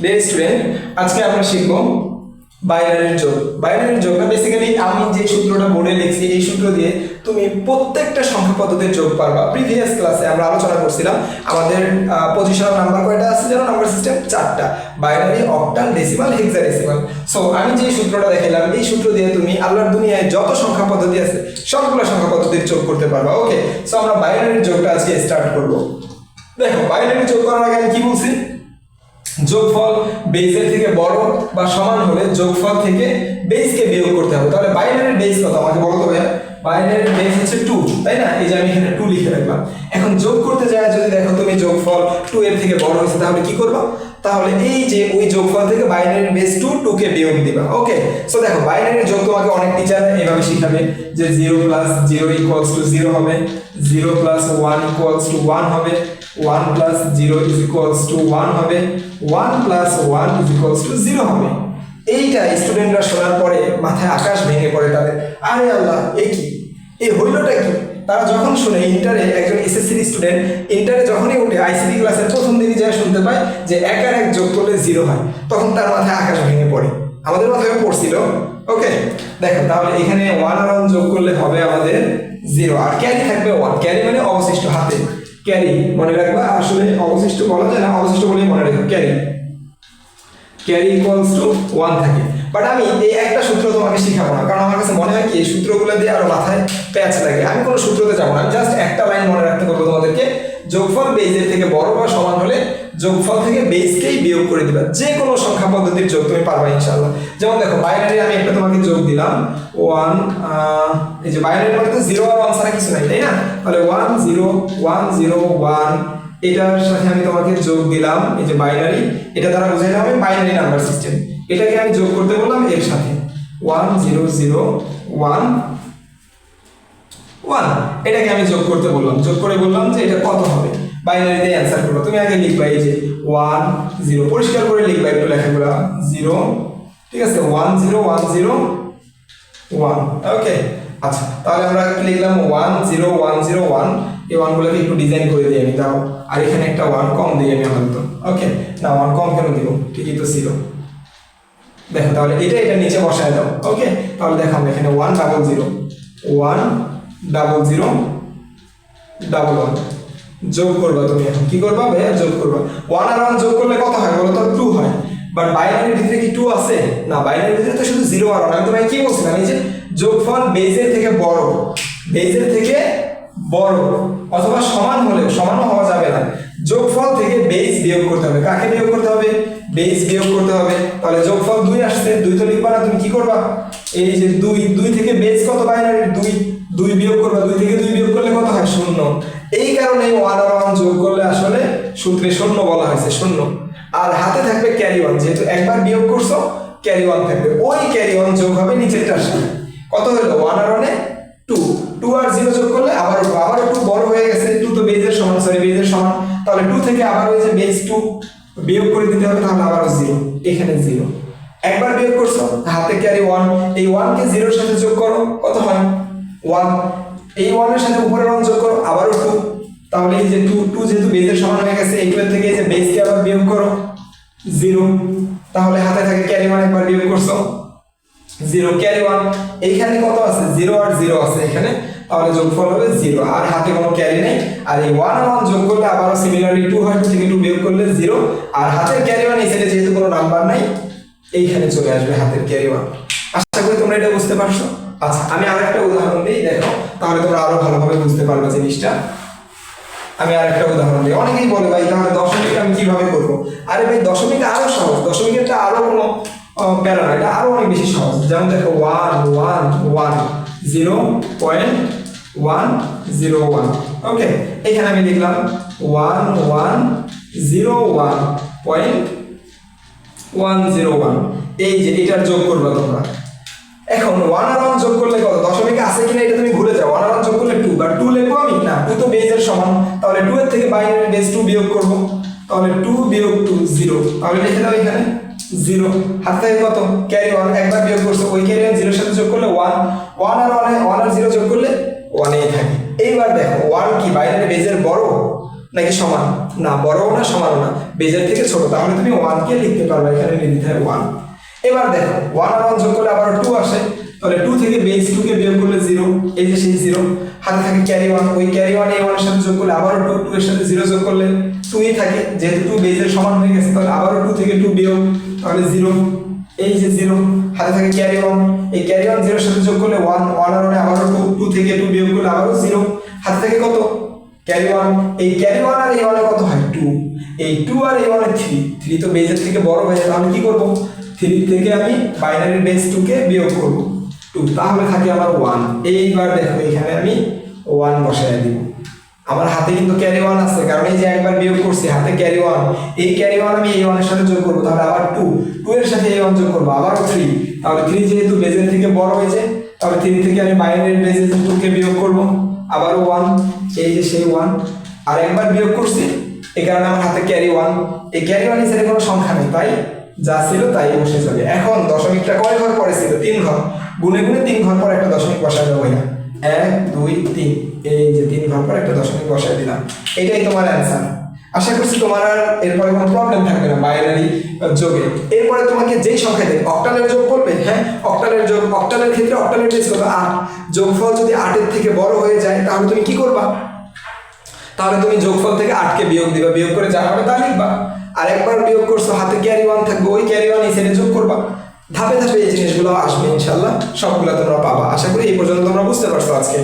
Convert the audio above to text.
Dear student, আজকে আমরা শিখব বাইনারির যোগ। বাইনারির যোগটা বেসিক্যালি আমি যে সূত্রটা বোর্ডে লিখছি এই সূত্র দিয়ে তুমি প্রত্যেকটা সংখ্যা পদ্ধতির যোগ পারবা। প্রিভিয়াস ক্লাসে আমরা আলোচনা করছিলাম আমাদের পজিশনাল নাম্বার কয়টা আছে যেন, নাম্বার সিস্টেম 4টা, binary, octal, decimal, hexadecimal. So আমি যে সূত্রটা দেখালাম এই সূত্র দিয়ে তুমি আল্লাহর দুনিয়ায় যত সংখ্যা পদ্ধতি আছে সবগুলো সংখ্যা পদ্ধতির যোগ করতে পারবা। ওকে, সো আমরা বাইনারির যোগটা আজকে স্টার্ট করব। দেখো, বাইনারি যোগ করার আগে আমি কি বলছি, যোগফল বেসের থেকে বড় বা সমান হলে যোগফল থেকে বেসকে বিয়োগ করতে হবে। তাহলে বাইনারির বেস কত আমাকে বলো তো ভাইয়া? বাইনারির বেস হচ্ছে 2, তাই না? এই যে আমি এখানে 2 লিখে রাখলাম। এখন যোগ করতে যায় যদি দেখো তুমি যোগফল 2 এর থেকে বড় হয়েছে তাহলে কি করবা? তাহলে এই যে ওই যোগফল থেকে বাইনারির বেস 2 কে বিয়োগ দিবা। ওকে, সো দেখো বাইনারির যোগ তোমাকে অনেক টিচার এইভাবে শিখাবে যে 0 + 0 = 0 হবে, 0 + 1 = 1 হবে, 1 + 0 = 1 হবে, 1 + 1 = 0 হবে। এইটা স্টুডেন্টরা শোনার পরে মাথায় আকাশ ভেঙে পড়ে তাদের, আরে আল্লাহ এ কি, এই হইলটা কি? তারা যখন শুনে ইন্টারে, একজন এসএসসি স্টুডেন্ট ইন্টারে যখনই উঠে আইসিটি ক্লাসের প্রথম দিনই যা শুনতে পায় যে 1 আর 1 যোগ করলে 0 হয়, তখন তার মাথায় আকাশ ভেঙে পড়ে। আমাদের মাথায় পড়ছিল। ওকে, দেখো তাহলে এখানে 1 আর 1 যোগ করলে হবে আমাদের 0, আর ক্যারি থাকবে 1। ক্যারি মানে অবশিষ্ট হাতে, ক্যারি মনে রাখবা, আসলে অবশিষ্ট বলা যায় না, অবশিষ্ট বলেই মনে রাখো, ক্যারি = 1 থাকে। বাট আমি এই একটা সূত্র তোমাকে শিখাবো না, কারণ আমার কাছে মনে হয় কি এই সূত্রগুলো দিয়ে আরো মাথায় প্যাচ লাগে। আমি কোনো সূত্রতে যাবো না, আমি জাস্ট একটা লাইন মনে রাখতে বলবো তোমাদেরকে, যোগফল বেসের থেকে বড় বা সমান হলে যোগফল থেকে বেসকেই বিয়োগ করে দিবা। যে কোনো সংখ্যা পদ্ধতির যোগ তুমি পারবা ইনশাআল্লাহ। যেমন দেখো বাইনারি আমি একটা তোমাকে যোগ দিলাম 1, এই যে বাইনারির মধ্যে তো 0 আর 1 ছাড়া কিছু নাই, তাই না? তাহলে 1 0 1 0 1, এটার সাথে আমি তোমাকে যোগ দিলাম এই যে বাইনারি, এটা দ্বারা বুঝাইলাম আমি বাইনারি নাম্বার সিস্টেম। এটাকে আমি যোগ করতে বললাম এর সাথে 1 0 0 1 1, এটাকে আমি যোগ করতে বললাম, যোগ করে বললাম যে এটা কত হবে, বাইনারিতে অ্যানসার করো। তুমি আগে লিখবা এই যে 1 0, পরিষ্কার করে লিখবা, একটু লেখাগুলো 0, ঠিক আছে, 1 0 1 0 1। ওকে, আচ্ছা তাহলে আমরা লিখলাম 1 0 1 0 1। এই 1 গুলোকে একটু ডিজাইন করে দিই আমি, তাও আর এখানে একটা 1 কম দিই আমি আপাতত। ওকে, না 1 কম কেন দিব, ঠিকই তো ছিল। দেখো তাহলে এটা নিচে বসায় দাও। ওকে, তাহলে দেখো আমরা এখানে 1 0 0 1 0 0 1 1 যোগ করবা। তুমি এখন কি করবা ভাইয়া? যোগ করবা। 1 আর 1 যোগ করলে কত হয় বলো তো? 2 হয়। বাট বাইনারির ভিতরে কি 2 আছে? না, বাইনারির ভিতরে তো শুধু 0 আর 1। আমি তোমায় কি বলছিলাম, এই যে যোগফল বেসের থেকে বড়, বেসের থেকে বড় অথবা সমান হলে, সমানও হওয়া যাবে না, যোগফল থেকে বেস বিয়োগ করতে হবে। কাকে বিয়োগ করতে হবে? বেস বিয়োগ করতে হবে। তাহলে যোগফল 2 আসছে, 2 তো লিখবা না, তুমি কি করবা? এই যে 2 থেকে বেস কত বাইনারির? 2 বিয়োগ করবা, 2 থেকে 2 বিয়োগ করলে কত হয়? 0। এই কারণে 1 আর 1 যোগ করলে আসলে সূত্রে 0 বলা হয়েছে, 0। আর হাতে থাকবে ক্যারি 1, যেহেতু একবার বিয়োগ করছো ক্যারি 1 থাকবে, ওই ক্যারি 1 যোগ হবে নিচেরটার সাথে। কত হলো? 1 আর 1 এ 2 আর 0 যোগ করলে আবার 2 বড় হয়ে গেছে, 2 তো বেজের সমান, সরি বেজের সমান, তাহলে 2 থেকে আবার ওই যে বেজ 2 বিয়োগ করে দিতে হবে, তাহলে আবারও 0, এখানে 0। একবার বিয়োগ করছো, হাতে ক্যারি 1, এই 1 কে 0 এর সাথে যোগ করো, কত হয়? 1। এই 1 এর সাথে উপরের 1 যোগ করো, আবারও 2, তাহলে এই যে 2 যেহেতু বেজের সমান হয়ে গেছে, এই 2 থেকে এই যে বেজকে আবার বিয়োগ করো 0, তাহলে হাতে থাকে ক্যারি 1, একবার বিয়োগ করছো 0, ক্যারি 1। এইখানে কত আছে? 0 আর 0 আছে এখানে, তাহলে যোগফল হবে 0, আর হাতে কোনো ক্যারি নেই। আর এই 1 আর 1 যোগ করলে আবারও সিমিলারলি 2 হয়, 2 থেকে 2 বিয়োগ করলে 0, আর হাতের ক্যারি 1 এই সাইডে যেহেতু কোনো নাম্বার নাই এইখানে চলে আসবে হাতের ক্যারি 1। আশা করি তোমরা এটা বুঝতে পারছো। আচ্ছা আমি আরেকটা উদাহরণ দিই, দেখো তাহলে তোমরা আরো ভালোভাবে বুঝতে পারবে জিনিসটা। আমি আরেকটা উদাহরণ দিই। অনেকেই বলে ভাই তাহলে দশমিক আমি কিভাবে করব? আরে ভাই দশমিক আরো সহজ, দশমিকেরটা আরো কোনো প্যারা না, এটা আরো অনেক বেশি সহজ। যেমন দেখো 1 1 1 0.101। ওকে, এখানে আমি লিখলাম 1101.101। এই যে এটার যোগ করবা তোমরা। এখন 1 আর 1 যোগ করলে কত? দশমিক আছে কিনা এটা তুমি ভুলে যাও। 1 আর 1 যোগ করলে 2, বাট 2 লিখবো আমি না, 2 তো বেজের সমান, তাহলে 2 এর থেকে বাইনারি বেস 2 বিয়োগ করব, তাহলে 2 বিয়োগ 2 0, তাহলে লিখে দাও এখানে 0। হাত থেকে কত? ক্যারি 1, একবার বিয়োগ করছো, ওই ক্যারি 1 0 এর সাথে যোগ করলে 1, 1 আর 1 আর 0 যোগ করলে 1 এই থাকে। এইবার দেখো 1 কি বাইনারি বেজের বড়? নাকি সমান? না, বড়ও না সমানও না, বেজের থেকে ছোট, তাহলে তুমি 1 কে লিখতে পারবে, এখানে লিখতে হয় 1। এবার দেখো 1 আর 1 যোগ করলে আবার 2 আসে, তাহলে 2 থেকে বেস 2 কে বিয়োগ করলে 0, এই যে সেই 0, হাতে থাকে ক্যারি 1, ওই ক্যারি 1 এই 1 এর সাথে যোগ করলে আবারও 2, 2 এর সাথে 0 যোগ করলে 2 ই থাকে, যেহেতু 2 বেজের সমান হয়ে গেছে, তাহলে আবারও 2 থেকে 2 বিয়োগ, তাহলে 0, এই যে 0, হাতে থাকে ক্যারি 1, এই ক্যারি 1 0 এর সাথে যোগ করলে 1, 1 আর 1 এ আবারও 2, 2 থেকে 2 বিয়োগ করলে আবারও 0, হাতে থাকে কত? ক্যারি 1, এই ক্যারি 1 আর এই 1 এ কত হয়? 2, এই 2 আর এই 1 এ 3, 3 তো বেজের থেকে বড় হয়ে যায়, আমি কি করব? 3 থেকে আমি বাইনারি বেস 2 কে বিয়োগ করব 2, তাহলে থাকে আমার 1। এইবার দেখো এখানে আমি 1 বসায় দিব, আমার হাতে কিন্তু ক্যারি 1 আছে, কারণ এই যে একবার বিয়োগ করছি, হাতে ক্যারি 1, এই ক্যারি 1 আমি এই 1 এর সাথে যোগ করব, তাহলে আবার 2, 2 এর সাথে এই 1 যোগ করব, আবারও 3, তাহলে 3 যেহেতু বেজের থেকে বড় হয়েছে, তাহলে 3 থেকে আমি বাইনারি বেস 2 কে বিয়োগ করব, আবারও 1, এই যে সেই 1, আর একবার বিয়োগ করছি, এই কারণে আমার হাতে ক্যারি 1, এই ক্যারি 1 এর কোনো সংখ্যা নেই, তাই যা ছিল তাই বসে যাবে। এখন দশমিকটা কয় ঘর পরে ছিল? 3 ঘর, গুনে গুনে 3 ঘর পর একটা দশমিক বসায় দেবো, ভাইয়া 1 2 3, এই যে 3 ঘর পর একটা দশমিক বসায় দিলাম, এটাই তোমার অ্যান্সার। আশা করছি তোমার আর এরপরে কোনো প্রবলেম থাকবে না বাইনারি যোগে। এরপরে তোমাকে যেই সংখ্যা দেবে অক্টালের যোগ করবে, হ্যাঁ অক্টালের যোগ, অক্টালের ক্ষেত্রে অক্টালের বেস কত? 8, যোগফল যদি 8 এর থেকে বড় হয়ে যায় তাহলে তুমি কি করবা? তাহলে তুমি যোগফল থেকে 8 কে বিয়োগ দিবা, বিয়োগ করে যা হবে তা লিখবা। আর একবার বিয়োগ করছো, হাতে ক্যারি 1 থাকবে, ওই ক্যারি 1 এই সাইডে যোগ করবা। ধাপে ধাপে এই জিনিসগুলো আসবে ইনশাআল্লাহ, সবগুলো তোমরা পাবা। আশা করি এই পর্যন্ত তোমরা বুঝতে পারছো আজকে।